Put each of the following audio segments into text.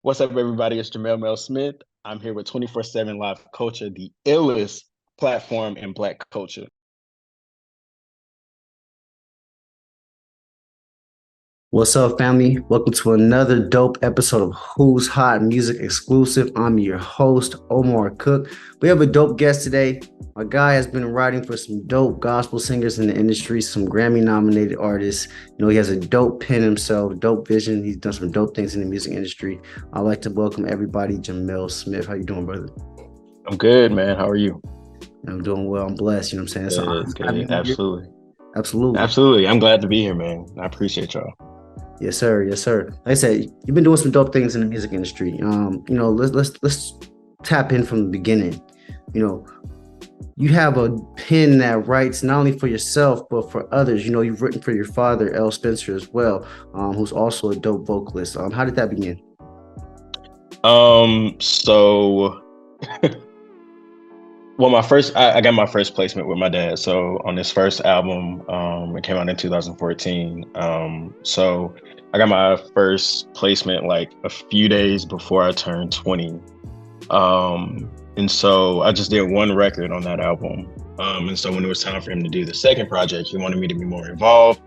What's up, everybody? It's Jamel Smith. I'm here with 24/7 Live Culture, the illest platform in Black culture. What's up, family? Welcome to another dope episode of Who's Hot Music Exclusive. I'm your host, Omar Cook. We have a dope guest today. My guy has been writing for some dope gospel singers in the industry, some Grammy-nominated artists. He has a dope pen himself, dope vision. He's done some dope things in the music industry. I'd like to welcome everybody, Jamel Smith. How you doing, brother? I'm good, man. How are you? I'm doing well. I'm blessed. You know what I'm saying? It's an honor to have you Good. here. Absolutely. Absolutely. Absolutely. I'm glad to be here, man. I appreciate y'all. Yes, sir. Yes, sir. Like I said, you've been doing some dope things in the music industry. Let's tap in from the beginning. You have a pen that writes not only for yourself but for others. You've written for your father, L. Spencer, as well, who's also a dope vocalist. How did that begin? So well, I got my first placement with my dad. So on his first album, it came out in 2014. So I got my first placement like a few days before I turned 20. And so I just did one record on that album. And so when it was time for him to do the second project, he wanted me to be more involved.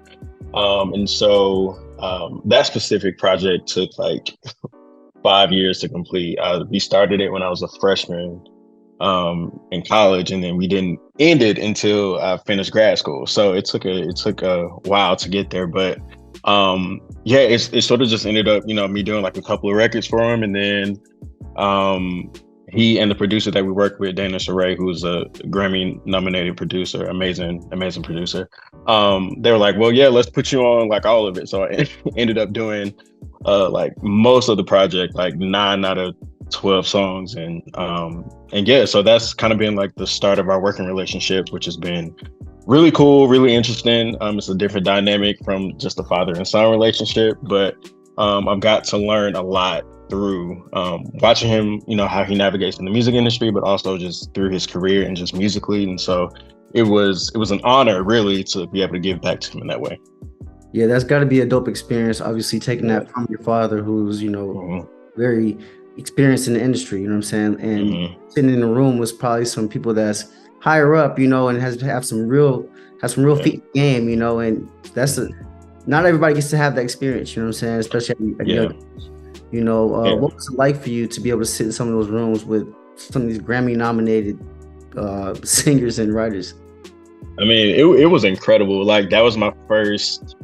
And so that specific project took like 5 years to complete. We started it when I was a freshman in college, and then we didn't end it until I finished grad school. So it took a while to get there, but it sort of just ended up, me doing like a couple of records for him, and then he and the producer that we worked with, Adonis, who's a Grammy-nominated producer, amazing producer. They were like, "Well, yeah, let's put you on like all of it." So I ended up doing like most of the project, like 9 out of 12 songs, and so that's kind of been like the start of our working relationship, which has been really cool, really interesting. It's a different dynamic from just a father and son relationship, but I've got to learn a lot through watching him, how he navigates in the music industry, but also just through his career and just musically. And so it was an honor really to be able to give back to him in that way. Yeah, that's got to be a dope experience. Obviously, taking that from your father, who's very experienced in the industry, you know what I'm saying? And sitting in the room with probably some people that's higher up, and have some real feet in the game, and that's not everybody gets to have that experience, you know what I'm saying? Especially at young age. What was it like for you to be able to sit in some of those rooms with some of these Grammy-nominated singers and writers? I mean, it was incredible. Like that was my first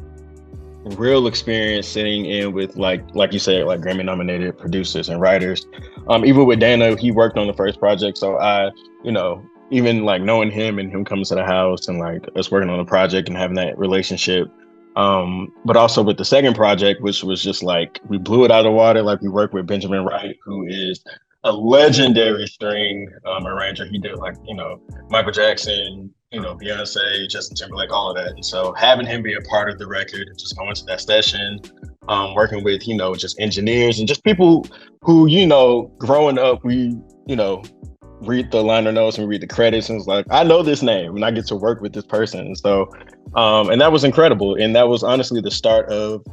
real experience sitting in with like you said, like Grammy nominated producers and writers. Even with Dana, he worked on the first project, so I even like knowing him and him coming to the house and like us working on the project and having that relationship, but also with the second project, which was just like we blew it out of the water. Like we worked with Benjamin Wright, who is a legendary string arranger. He did like Michael Jackson, Beyonce, Justin Timberlake, all of that. And so having him be a part of the record, just going to that session, working with, just engineers and just people who, growing up, we, read the liner notes and read the credits and it's like, I know this name and I get to work with this person. And so, and that was incredible. And that was honestly the start of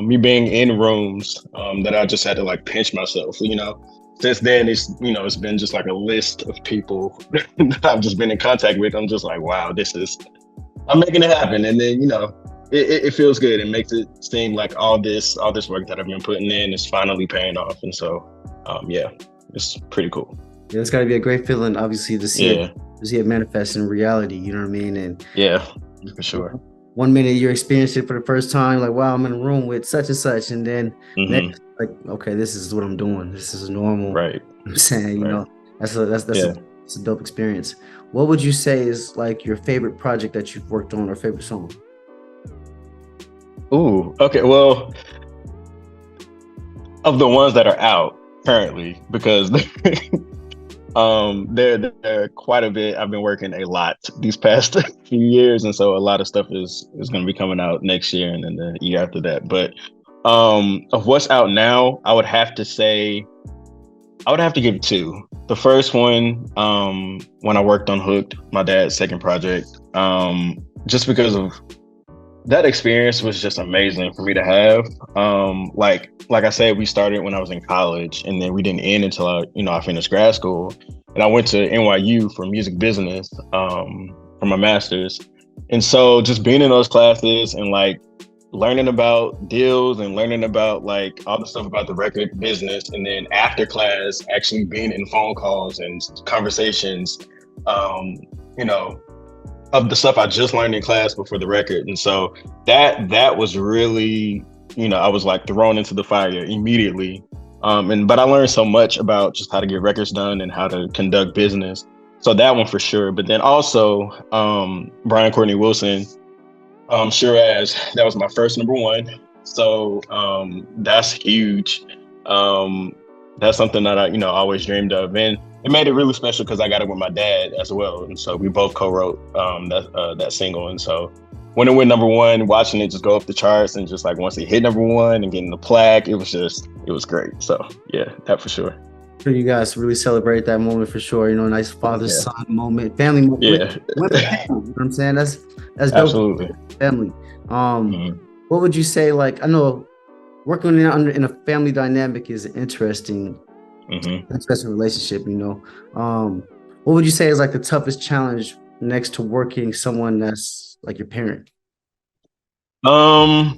me being in rooms that I just had to like pinch myself, Since then, it's been just like a list of people that I've just been in contact with. I'm just like, wow, I'm making it happen. And then, it feels good. It makes it seem like all this work that I've been putting in is finally paying off. And so, it's pretty cool. Yeah, it's got to be a great feeling, obviously, to see it manifest in reality. You know what I mean? And yeah, for sure. One minute you're experiencing it for the first time, like, wow, I'm in a room with such and such, and then next, like, okay, this is what I'm doing. This is normal. Right. I'm saying, that's a dope experience. What would you say is like your favorite project that you've worked on or favorite song? Ooh, okay. Well, of the ones that are out currently, because they're quite a bit. I've been working a lot these past few years, and so a lot of stuff is going to be coming out next year and then the year after that. But of what's out now, I would have to give 2. The first one, when I worked on Hooked, my dad's second project, just because of that experience was just amazing for me to have. Like I said, we started when I was in college, and then we didn't end until I finished grad school, and I went to NYU for music business for my master's. And so just being in those classes and like learning about deals and learning about like all the stuff about the record business, and then after class actually being in phone calls and conversations, um, you know, of the stuff I just learned in class before the record. And so that was really, I was like thrown into the fire immediately. But I learned so much about just how to get records done and how to conduct business. So that one for sure. But then also Brian Courtney Wilson, sure as that was my first number one. So that's huge. That's something that I, always dreamed of. And it made it really special because I got it with my dad as well. And so we both co-wrote that single. And so when it went number one, watching it just go up the charts, and just like once it hit number one and getting the plaque, it was great. So yeah, that for sure. Sure, you guys really celebrate that moment for sure. Nice father-son moment, family moment. Yeah. With family, you know what I'm saying? That's dope. Absolutely. Family. What would you say, like, I know working in a family dynamic is an interesting relationship, what would you say is like the toughest challenge next to working someone that's like your parent? I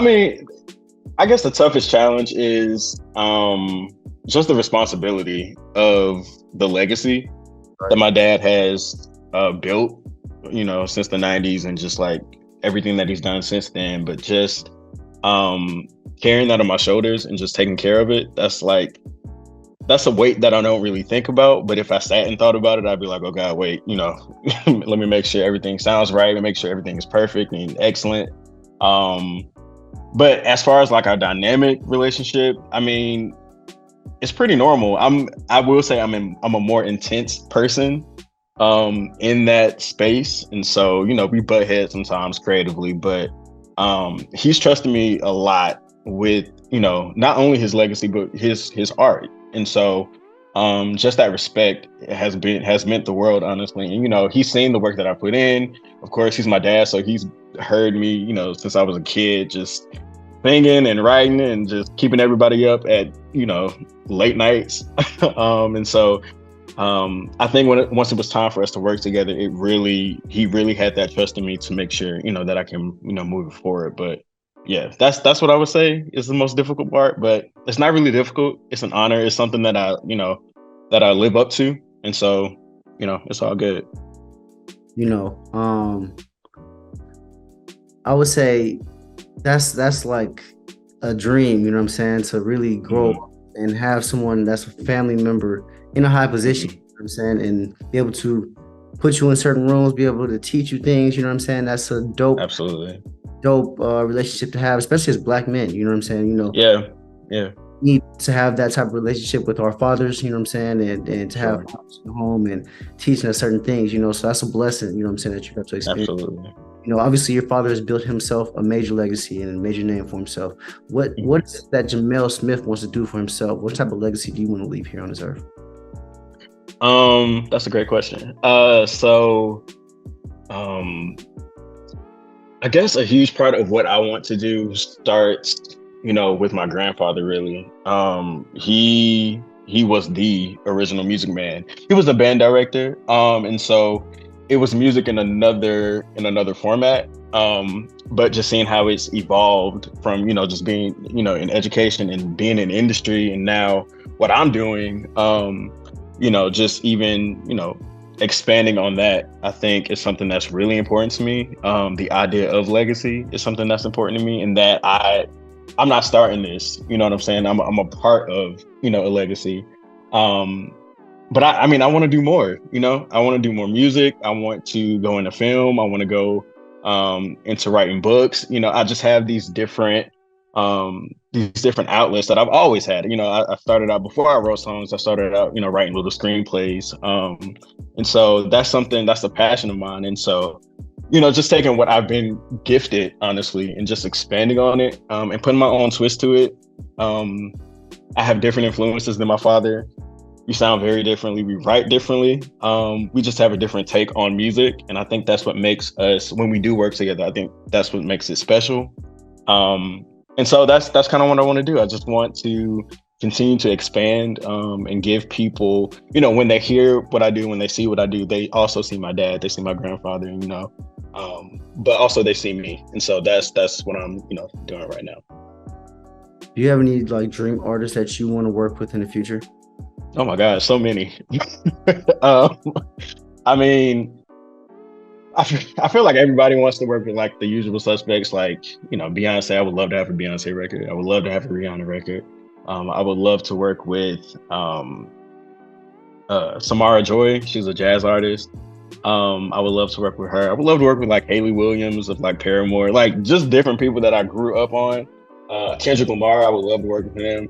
mean, I guess the toughest challenge is just the responsibility of the legacy that my dad has built, since the 90s, and just like everything that he's done since then. But just carrying that on my shoulders and just taking care of it, that's a weight that I don't really think about. But if I sat and thought about it, I'd be like, oh God, wait, let me make sure everything sounds right and make sure everything is perfect and excellent. But as far as like our dynamic relationship, I mean, it's pretty normal. I will say I'm a more intense person in that space. And so, we butt heads sometimes creatively, but he's trusted me a lot with, not only his legacy, but his art. And so just that respect has meant the world, honestly. And, he's seen the work that I put in. Of course, he's my dad, so he's heard me, since I was a kid, just singing and writing and just keeping everybody up at, late nights. And so I think once it was time for us to work together, he really had that trust in me to make sure, that I can, move it forward. But yeah, that's what I would say is the most difficult part, but it's not really difficult. It's an honor. It's something that I live up to. And so, it's all good. I would say that's like a dream, you know what I'm saying? To really grow and have someone that's a family member in a high position, you know what I'm saying? And be able to put you in certain rooms, be able to teach you things, you know what I'm saying? That's a dope, absolutely dope relationship to have, especially as Black men, you know what I'm saying? Yeah. Need to have that type of relationship with our fathers, you know what I'm saying? And to have home and teaching us certain things, so that's a blessing, you know what I'm saying, that you got to experience. Absolutely. Obviously your father has built himself a major legacy and a major name for himself. What is it that Jamel Smith wants to do for himself? What type of legacy do you want to leave here on this earth? That's a great question. I guess a huge part of what I want to do starts, with my grandfather, really. He was the original Music Man. He was the band director. And so it was music in another format. But just seeing how it's evolved from, just being, in education and being in industry, and now what I'm doing, just even, expanding on that, I think is something that's really important to me. The idea of legacy is something that's important to me, and that I'm not starting this, you know what I'm saying? I'm a part of, a legacy. But I want to do more, I want to do more music. I want to go into film. I want to go into writing books. I just have these different outlets that I've always had. I started out, before I wrote songs, I started out, writing little screenplays. And so that's a passion of mine. And so, just taking what I've been gifted, honestly, and just expanding on it, and putting my own twist to it. I have different influences than my father. We sound very differently. We write differently. We just have a different take on music, and I think that's what makes us, when we do work together, I think that's what makes it special. And so that's kind of what I want to do. I just want to continue to expand, and give people, when they hear what I do, when they see what I do, they also see my dad, they see my grandfather, but also they see me. And so that's what I'm, doing right now. Do you have any like dream artists that you want to work with in the future? Oh my gosh, so many. um, I mean, I feel like everybody wants to work with like the usual suspects, like, Beyonce. I would love to have a Beyonce record. I would love to have a Rihanna record. I would love to work with Samara Joy. She's a jazz artist. I would love to work with her. I would love to work with like Haley Williams of like Paramore, like just different people that I grew up on. Kendrick Lamar, I would love to work with him.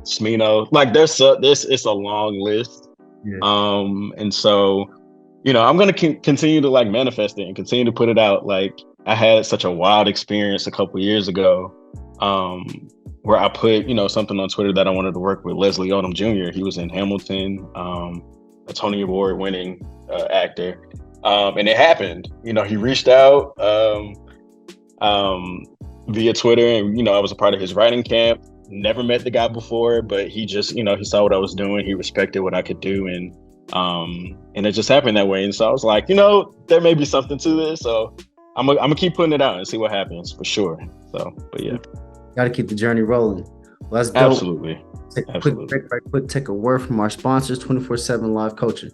Smino, like it's a long list. Yeah. And so, I'm going to continue to like manifest it and continue to put it out. Like I had such a wild experience a couple years ago, where I put, something on Twitter that I wanted to work with Leslie Odom Jr. He was in Hamilton, a Tony Award winning actor. And it happened. He reached out via Twitter, and I was a part of his writing camp. Never met the guy before, but he just, he saw what I was doing. He respected what I could do, and it just happened that way. And so I was like, there may be something to this. So I'm gonna keep putting it out and see what happens for sure. So, but yeah, got to keep the journey rolling. Well, that's dope. Absolutely. Take a quick break right quick. Take a word from our sponsors, 24/7 Live Coaching.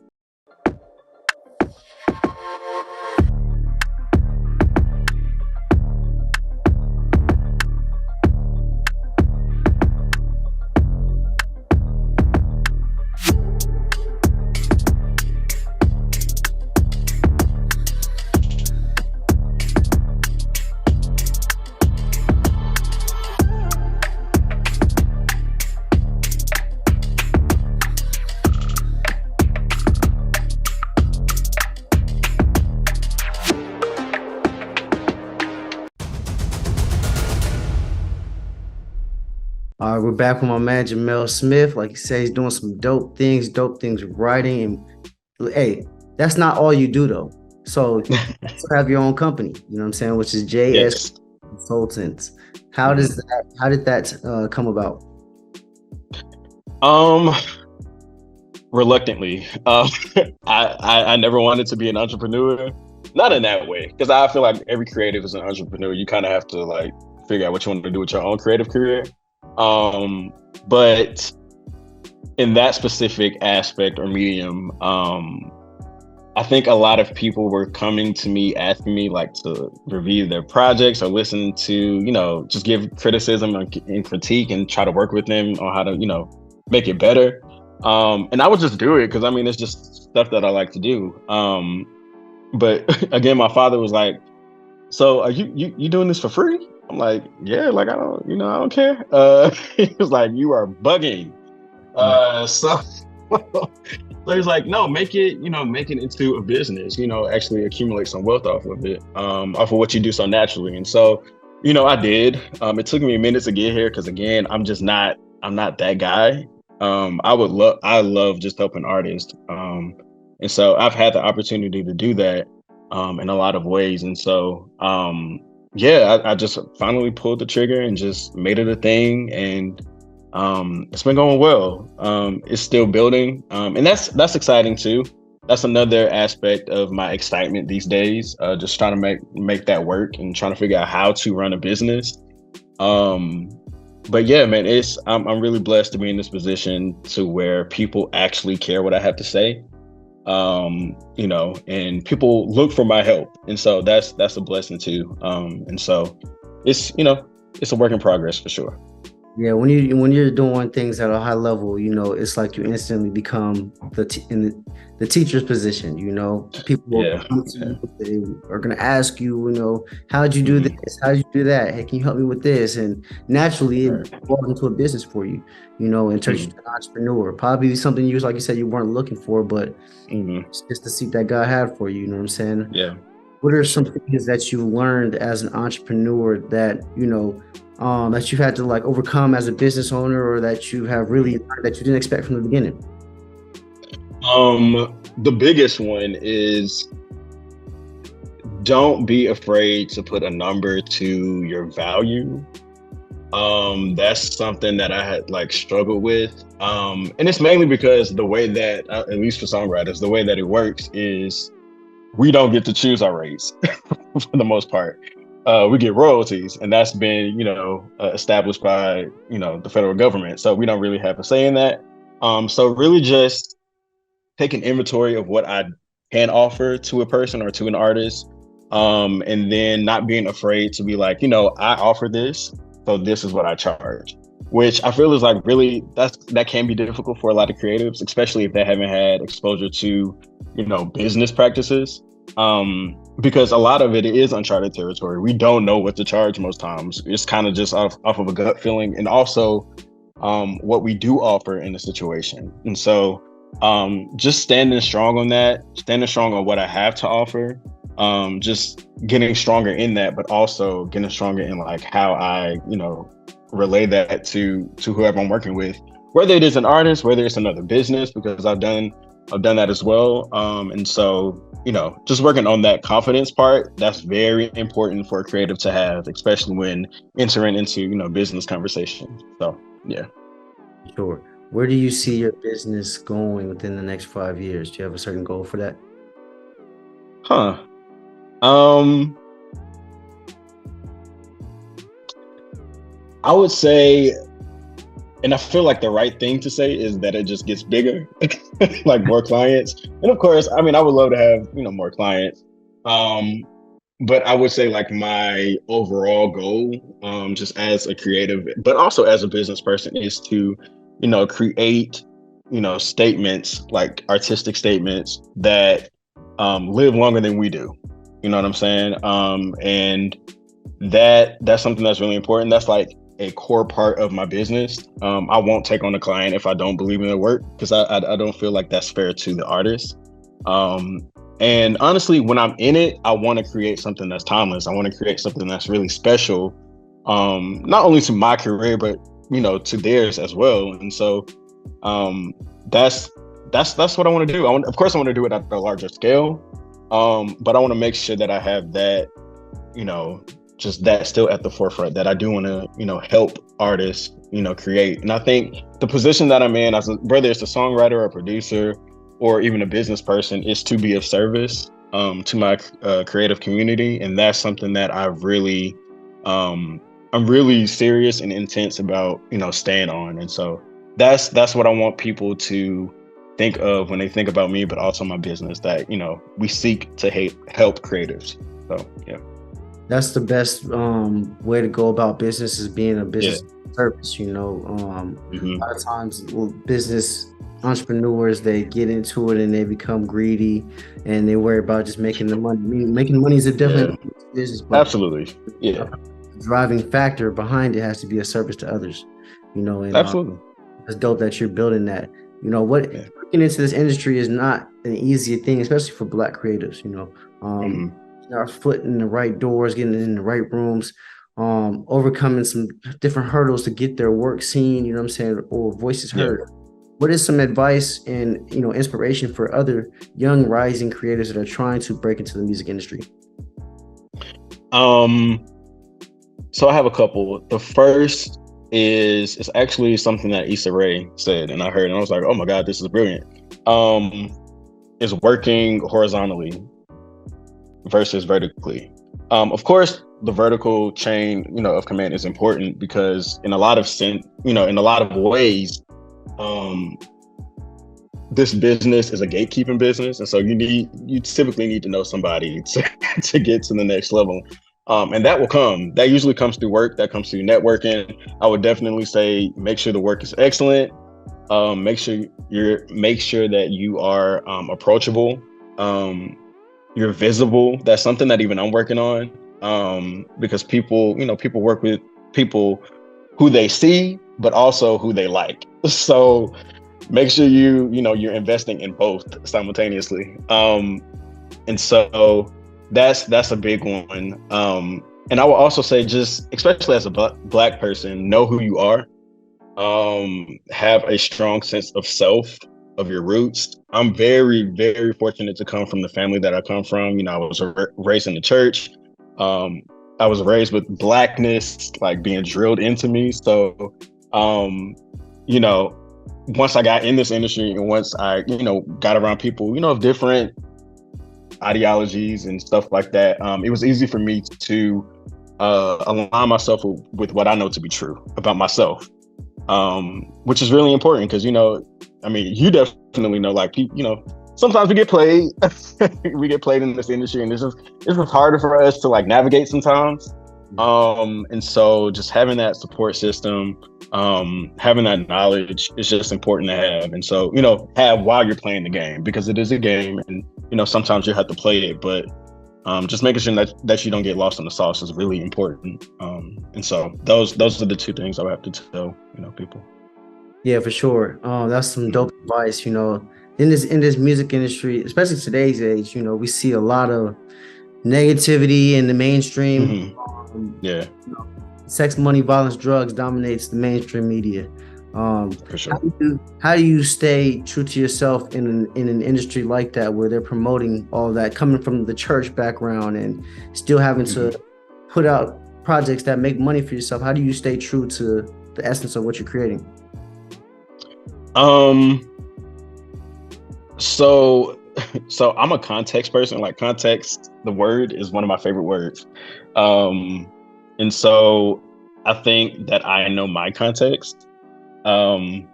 All right, we're back with my man Jamel Smith. Like he said, he's doing some dope things writing. And hey, that's not all you do though. So you have your own company, you know what I'm saying, which is JS Consultants. How did that come about? Reluctantly. I never wanted to be an entrepreneur. Not in that way, because I feel like every creative is an entrepreneur. You kind of have to like figure out what you want to do with your own creative career. But in that specific aspect or medium, I think a lot of people were coming to me asking me like to review their projects or listen to, just give criticism and critique and try to work with them on how to, make it better. And I would just do it because it's just stuff that I like to do. But again, my father was like, "So are you doing this for free?" I'm like, "Yeah, like I don't care." He was like, "You are bugging." So he's like, "No, make it into a business, actually accumulate some wealth off of it, off of what you do so naturally." And so, I did. It took me a minute to get here because again, I'm not that guy. I love just helping artists. And so I've had the opportunity to do that in a lot of ways. And so I just finally pulled the trigger and just made it a thing, and it's been going well. It's still building, and that's exciting too. That's another aspect of my excitement these days. Just trying to make that work and trying to figure out how to run a business. But yeah, man, I'm really blessed to be in this position to where people actually care what I have to say. And people look for my help. And so that's a blessing too. And so it's a work in progress for sure. Yeah, when you're doing things at a high level, it's like you instantly become in the teacher's position. People they are gonna ask you, how'd you do this? How'd you do that? Hey, can you help me with this? And naturally, it falls into a business for you, and turns you to an entrepreneur. Probably something like you said, you weren't looking for, but it's just the seat that God had for you. You know what I'm saying? Yeah. What are some things that you learned as an entrepreneur that, that you had to like overcome as a business owner, or that you have really learned that you didn't expect from the beginning? The biggest one is don't be afraid to put a number to your value. That's something that I had like struggled with. And it's mainly because the way that, at least for songwriters, the way that it works is we don't get to choose our rates for the most part. We get royalties, and that's been, established by, the federal government. So we don't really have a say in that. So really just take an inventory of what I can offer to a person or to an artist. And then not being afraid to be like, I offer this, so this is what I charge. Which I feel is like really that can be difficult for a lot of creatives, especially if they haven't had exposure to, business practices. Because a lot of it is uncharted territory. We don't know what to charge most times. It's kind of just off of a gut feeling, and also what we do offer in the situation. And so just standing strong on that, standing strong on what I have to offer, just getting stronger in that, but also getting stronger in like how I, relay that to whoever I'm working with, whether it is an artist, whether it's another business, because I've done that as well. And so, just working on that confidence part, that's very important for a creative to have, especially when entering into, business conversations. So, yeah. Sure. Where do you see your business going within the next 5 years? Do you have a certain goal for that? Huh. I would say, and I feel like the right thing to say is that it just gets bigger, like more clients. And of course, I mean, I would love to have, more clients. But I would say like my overall goal, just as a creative, but also as a business person, is to, create, statements, like artistic statements that live longer than we do. You know what I'm saying? And that's something that's really important. That's like a core part of my business. I won't take on a client if I don't believe in their work, because I don't feel like that's fair to the artist. And honestly, when I'm in it, I want to create something that's timeless. I want to create something that's really special, not only to my career, but to theirs as well. And so that's what I want to do. Of course, I want to do it at a larger scale, but I want to make sure that I have that, just that still at the forefront, that I do want to, help artists, create. And I think the position that I'm in, whether it's a songwriter or a producer or even a business person, is to be of service to my creative community. And that's something that I'm really serious and intense about, staying on. And so that's what I want people to think of when they think about me, but also my business, that, we seek to help creatives. So, yeah. That's the best way to go about business, is being a business service. A lot of times, business entrepreneurs, they get into it and they become greedy, and they worry about just making the money. Making money is a different business, but absolutely, yeah. The driving factor behind it has to be a service to others. And absolutely, it's dope that you're building that. Looking into this industry is not an easy thing, especially for Black creatives. Our foot in the right doors, getting in the right rooms, overcoming some different hurdles to get their work seen, or voices heard. What is some advice and, inspiration for other young rising creators that are trying to break into the music industry? So I have a couple. The first is actually something that Issa Rae said, and I heard, and I was like, oh my God, this is brilliant. Is working horizontally versus vertically. Of course, the vertical chain, of command is important, because in a lot of ways, this business is a gatekeeping business, and so you typically need to know somebody to get to the next level. And that will come. That usually comes through work. That comes through networking. I would definitely say make sure the work is excellent. Make sure that you are approachable. You're visible. That's something that even I'm working on, because people work with people who they see, but also who they like. So make sure you're investing in both simultaneously. And so that's a big one. And I will also say, just especially as a black person, know who you are. Have a strong sense of self, of your roots. I'm very, very fortunate to come from the family that I come from. You know, I was raised in the church. Um, I was raised with blackness, like being drilled into me. So, you know, once I got in this industry and once I, got around people, of different ideologies and stuff like that, it was easy for me to align myself with what I know to be true about myself, which is really important because, I mean, you definitely know, like, sometimes we get played, we get played in this industry, and it's just harder for us to like navigate sometimes. And so just having that support system, having that knowledge is just important to have. And so, have while you're playing the game, because it is a game, and, sometimes you have to play it, but just making sure that you don't get lost in the sauce is really important. And so those are the two things I would have to tell, people. Yeah, for sure. That's some dope advice. In this music industry, especially today's age, we see a lot of negativity in the mainstream. Yeah. Sex, money, violence, drugs dominates the mainstream media. For sure. How do you stay true to yourself in an industry like that, where they're promoting all that, coming from the church background and still having to put out projects that make money for yourself? How do you stay true to the essence of what you're creating? So I'm a context person. Like, context, the word is one of my favorite words. And so I think that I know my context. Of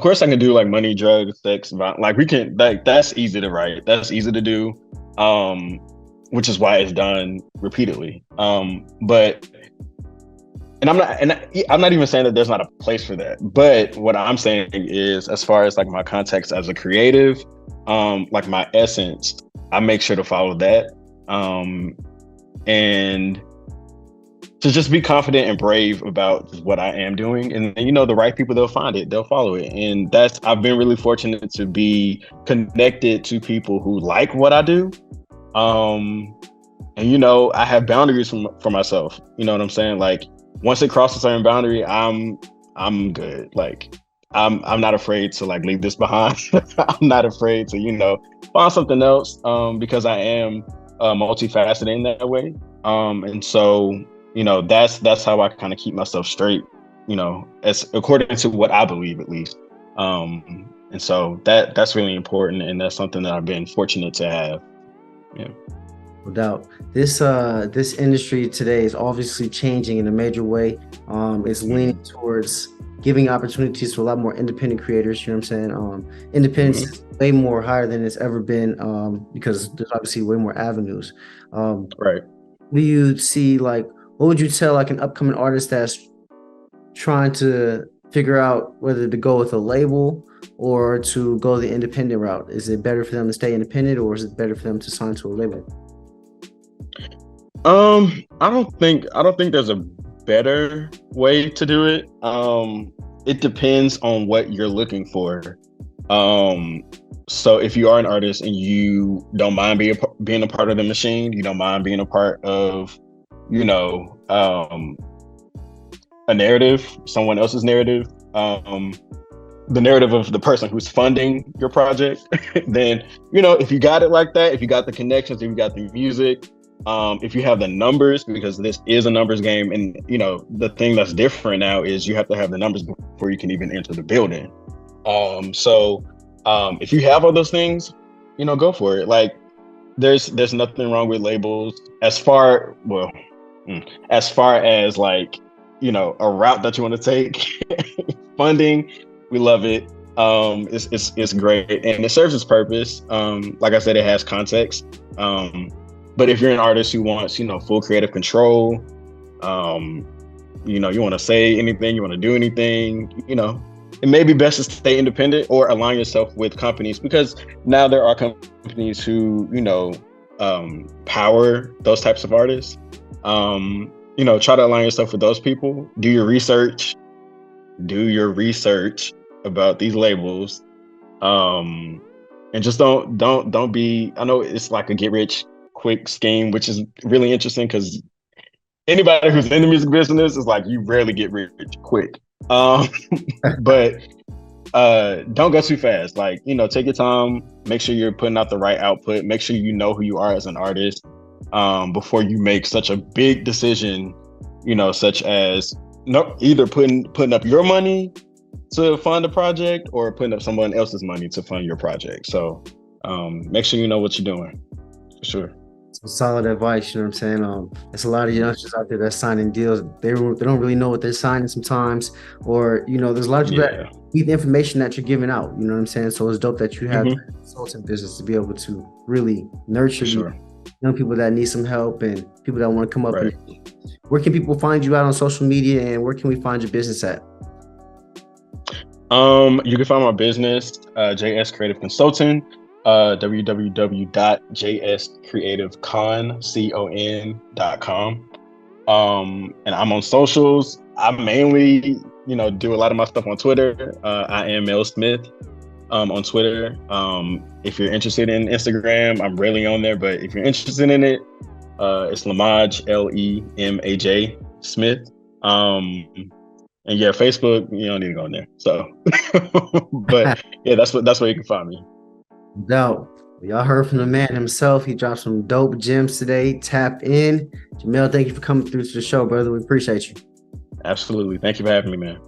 course I can do like money, drugs, sex, like we can, that's easy to write. That's easy to do. Which is why it's done repeatedly. But I'm not even saying that there's not a place for that. But what I'm saying is, as far as like my context as a creative, like my essence, I make sure to follow that. And to just be confident and brave about what I am doing. And the right people, they'll find it, they'll follow it. And I've been really fortunate to be connected to people who like what I do. And I have boundaries for myself. You know what I'm saying? Like, once it crosses a certain boundary, I'm good. Like, I'm not afraid to like leave this behind. I'm not afraid to, find something else, because I am multifaceted in that way. And so, that's how I kind of keep myself straight, as according to what I believe, at least. And so that's really important, and that's something that I've been fortunate to have. Yeah. No doubt. This industry today is obviously changing in a major way. It's leaning towards giving opportunities to a lot more independent creators. You know what I'm saying? Independence is way more higher than it's ever been, because there's obviously way more avenues. Right. Do you see, like, what would you tell like an upcoming artist that's trying to figure out whether to go with a label or to go the independent route? Is it better for them to stay independent, or is it better for them to sign to a label? I don't think there's a better way to do it. It depends on what you're looking for. So if you are an artist and you don't mind being a part of the machine, you don't mind being a part of, a narrative, someone else's narrative, the narrative of the person who's funding your project, then, if you got it like that, if you got the connections, if you got the music, if you have the numbers, because this is a numbers game, and the thing that's different now is you have to have the numbers before you can even enter the building. So if you have all those things, go for it. Like, there's nothing wrong with labels as far as like, a route that you want to take. Funding, we love it. It's great, and it serves its purpose. Like I said, it has context. But if you're an artist who wants, full creative control, you want to say anything, you want to do anything, it may be best to stay independent or align yourself with companies, because now there are companies who, power those types of artists. Try to align yourself with those people. Do your research about these labels. And just don't be, I know it's like a get rich quick scheme, which is really interesting because anybody who's in the music business is like, you rarely get rich quick. But don't go too fast. Like, take your time, make sure you're putting out the right output, make sure you know who you are as an artist, before you make such a big decision, such as either putting up your money to fund a project or putting up someone else's money to fund your project. So make sure you know what you're doing, for sure. Some solid advice, you know what I'm saying? There's a lot of youngsters out there that's signing deals. They don't really know what they're signing sometimes, or there's a lot of people that need the information that you're giving out. You know what I'm saying? So it's dope that you have a consulting business to be able to really nurture young people that need some help and people that want to come up. Right. Where can people find you out on social media, and where can we find your business at? You can find my business, JS Creative Consulting. www.jscreativecon.com. And I'm on socials. I mainly, do a lot of my stuff on Twitter. I am Mel Smith on Twitter. If you're interested in Instagram, I'm rarely on there, but if you're interested in it, it's Lemaj, Lemaj Smith. And yeah, Facebook, you don't need to go in there. So, but yeah, that's where you can find me. Dope. Y'all heard from the man himself. He dropped some dope gems today. Tap in. Jamel, thank you for coming through to the show, brother. We appreciate you. Absolutely. Thank you for having me, man.